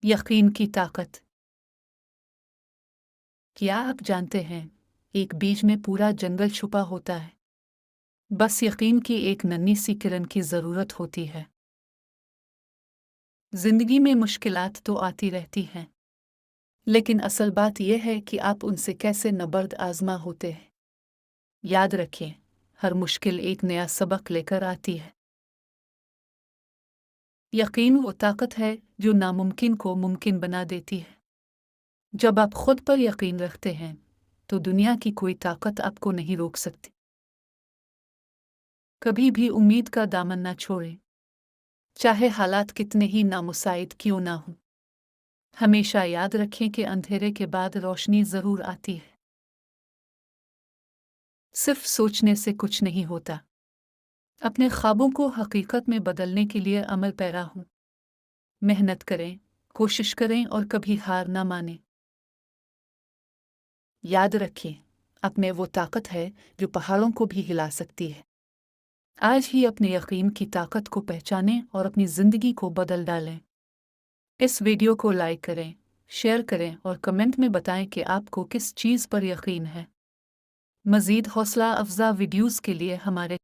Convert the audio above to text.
यकीन की ताकत। क्या आप जानते हैं, एक बीज में पूरा जंगल छुपा होता है। बस यकीन की एक नन्ही सी किरण की जरूरत होती है। जिंदगी में मुश्किलात तो आती रहती हैं, लेकिन असल बात यह है कि आप उनसे कैसे नबर्द आजमा होते हैं। याद रखें, हर मुश्किल एक नया सबक लेकर आती है। यकीन वो ताकत है जो नामुमकिन को मुमकिन बना देती है। जब आप खुद पर यकीन रखते हैं, तो दुनिया की कोई ताकत आपको नहीं रोक सकती। कभी भी उम्मीद का दामन न छोड़ें, चाहे हालात कितने ही नामुसाइद क्यों ना हों। हमेशा याद रखें कि अंधेरे के बाद रोशनी जरूर आती है। सिर्फ सोचने से कुछ नहीं होता। अपने ख्वाबों को हकीकत में बदलने के लिए अमल पैरा हों। मेहनत करें, कोशिश करें और कभी हार ना मानें। याद रखें, आप में वो ताकत है जो पहाड़ों को भी हिला सकती है। आज ही अपने यकीन की ताकत को पहचानें और अपनी जिंदगी को बदल डालें। इस वीडियो को लाइक करें, शेयर करें और कमेंट में बताएं कि आपको किस चीज़ पर यकीन है। मज़ीद हौसला अफजा वीडियोज़ के लिए हमारे